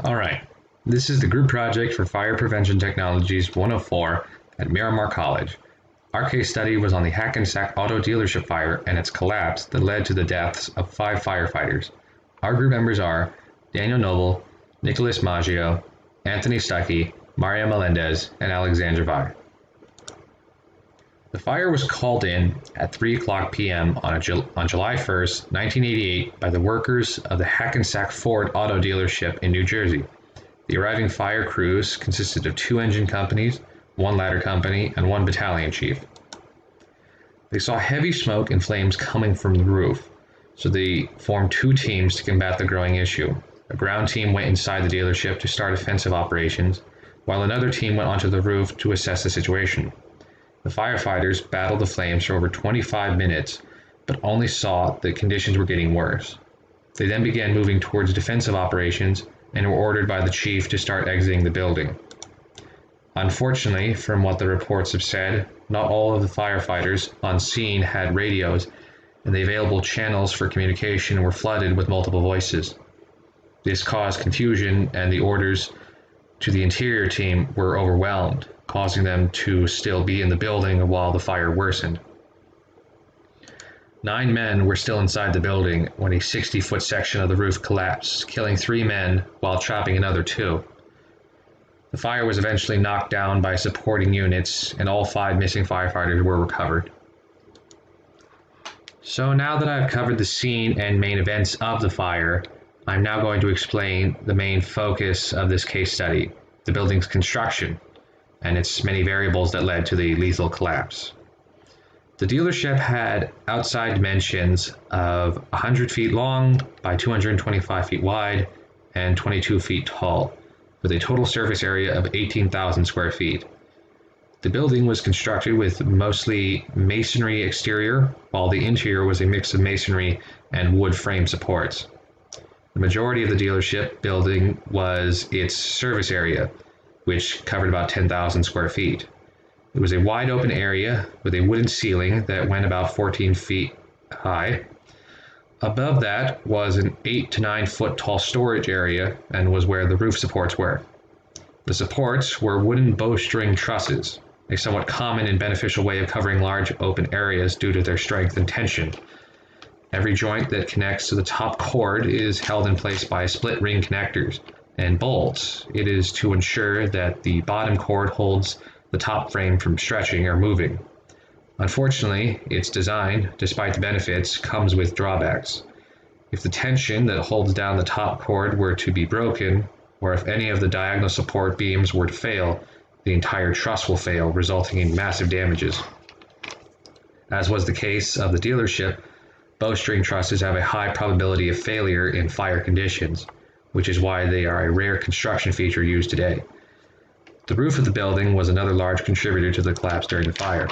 All right, this is the group project for Fire Prevention Technologies 104 at Miramar College. Our case study was on the Hackensack auto dealership fire and its collapse that led to the deaths of 5 firefighters. Our group members are Daniel Noble, Nicholas Maggio, Anthony Stuckey, Maria Melendez, and Alexandra Vai. The fire was called in at 3:00 p.m. on July 1st, 1988 by the workers of the Hackensack Ford auto dealership in New Jersey. The arriving fire crews consisted of 2 engine companies, 1 ladder company, and 1 battalion chief. They saw heavy smoke and flames coming from the roof, so they formed 2 teams to combat the growing issue. A ground team went inside the dealership to start offensive operations, while another team went onto the roof to assess the situation. The firefighters battled the flames for over 25 minutes, but only saw that conditions were getting worse. They then began moving towards defensive operations and were ordered by the chief to start exiting the building. Unfortunately, from what the reports have said, not all of the firefighters on scene had radios, and the available channels for communication were flooded with multiple voices. This caused confusion, and the orders to the interior team were overwhelmed, causing them to still be in the building while the fire worsened. 9 men were still inside the building when a 60-foot section of the roof collapsed, killing 3 men while trapping another 2. The fire was eventually knocked down by supporting units, and all 5 missing firefighters were recovered. So now that I've covered the scene and main events of the fire, I'm now going to explain the main focus of this case study, the building's construction, and its many variables that led to the lethal collapse. The dealership had outside dimensions of 100 feet long by 225 feet wide and 22 feet tall, with a total surface area of 18,000 square feet. The building was constructed with mostly masonry exterior, while the interior was a mix of masonry and wood frame supports. The majority of the dealership building was its service area, which covered about 10,000 square feet. It was a wide open area with a wooden ceiling that went about 14 feet high. Above that was an 8 to 9 foot tall storage area and was where the roof supports were. The supports were wooden bowstring trusses, a somewhat common and beneficial way of covering large open areas due to their strength and tension. Every joint that connects to the top cord is held in place by split ring connectors and bolts. It is to ensure that the bottom cord holds the top frame from stretching or moving. Unfortunately, its design, despite the benefits, comes with drawbacks. If the tension that holds down the top cord were to be broken, or if any of the diagonal support beams were to fail, the entire truss will fail, resulting in massive damages. As was the case of the dealership, bowstring trusses have a high probability of failure in fire conditions, which is why they are a rare construction feature used today. The roof of the building was another large contributor to the collapse during the fire.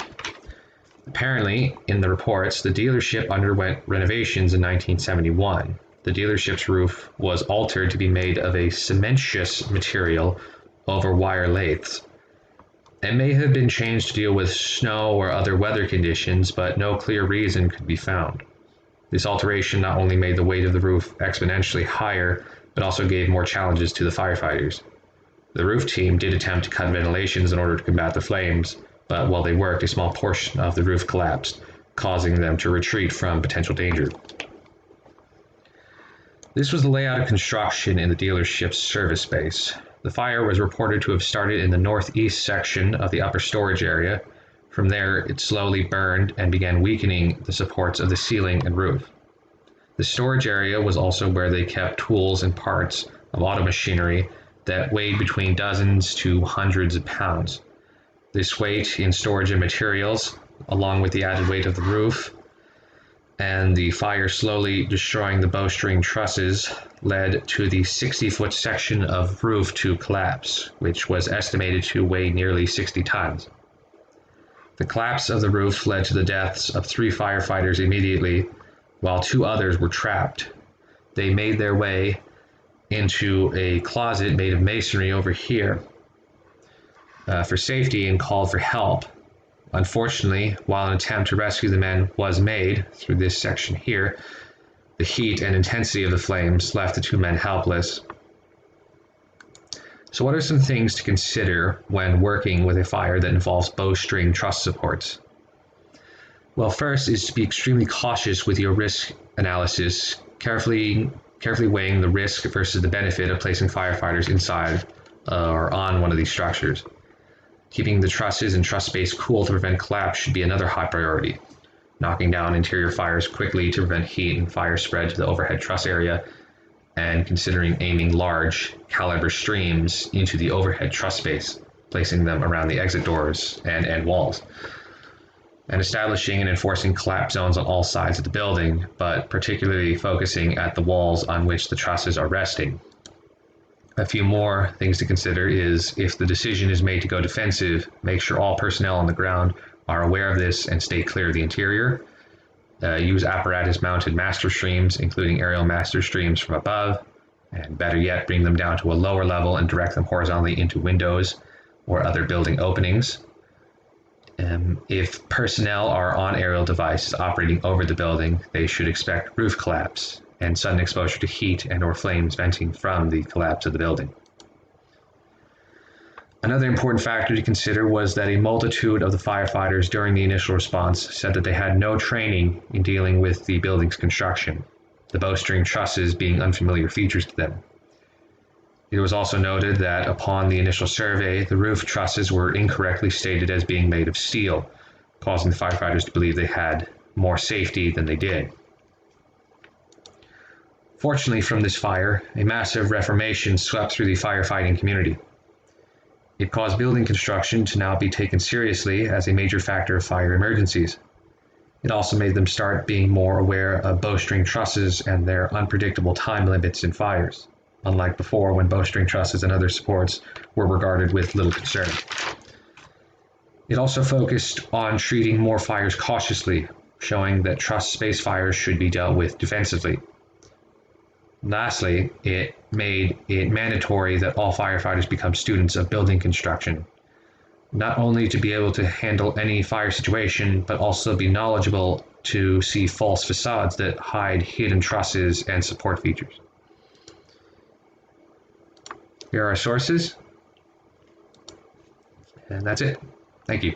Apparently, in the reports, the dealership underwent renovations in 1971. The dealership's roof was altered to be made of a cementitious material over wire laths. It may have been changed to deal with snow or other weather conditions, but no clear reason could be found. This alteration not only made the weight of the roof exponentially higher, but also gave more challenges to the firefighters. The roof team did attempt to cut ventilations in order to combat the flames, but while they worked, a small portion of the roof collapsed, causing them to retreat from potential danger. This was the layout of construction in the dealership's service space. The fire was reported to have started in the northeast section of the upper storage area. From there, it slowly burned and began weakening the supports of the ceiling and roof. The storage area was also where they kept tools and parts of auto machinery that weighed between dozens to hundreds of pounds. This weight in storage and materials, along with the added weight of the roof, and the fire slowly destroying the bowstring trusses, led to the 60-foot section of roof to collapse, which was estimated to weigh nearly 60 tons. The collapse of the roof led to the deaths of 3 firefighters immediately, while 2 others were trapped. They made their way into a closet made of masonry over here for safety and called for help. Unfortunately, while an attempt to rescue the men was made through this section here, the heat and intensity of the flames left the 2 men helpless. So what are some things to consider when working with a fire that involves bowstring truss supports? Well, first is to be extremely cautious with your risk analysis, carefully weighing the risk versus the benefit of placing firefighters inside or on one of these structures. Keeping the trusses and truss space cool to prevent collapse should be another high priority. Knocking down interior fires quickly to prevent heat and fire spread to the overhead truss area, and considering aiming large caliber streams into the overhead truss space, placing them around the exit doors and end walls. And establishing and enforcing collapse zones on all sides of the building, but particularly focusing at the walls on which the trusses are resting. A few more things to consider is if the decision is made to go defensive, make sure all personnel on the ground are aware of this and stay clear of the interior. Use apparatus mounted master streams, including aerial master streams from above, and better yet, bring them down to a lower level and direct them horizontally into windows or other building openings. If personnel are on aerial devices operating over the building, they should expect roof collapse and sudden exposure to heat and or flames venting from the collapse of the building. Another important factor to consider was that a multitude of the firefighters during the initial response said that they had no training in dealing with the building's construction, the bowstring trusses being unfamiliar features to them. It was also noted that upon the initial survey, the roof trusses were incorrectly stated as being made of steel, causing the firefighters to believe they had more safety than they did. Fortunately, from this fire, a massive reformation swept through the firefighting community. It caused building construction to now be taken seriously as a major factor of fire emergencies. It also made them start being more aware of bowstring trusses and their unpredictable time limits in fires, unlike before when bowstring trusses and other supports were regarded with little concern. It also focused on treating more fires cautiously, showing that truss space fires should be dealt with defensively. Lastly, it made it mandatory that all firefighters become students of building construction, not only to be able to handle any fire situation, but also be knowledgeable to see false facades that hide hidden trusses and support features. Here are our sources, and that's it. Thank you.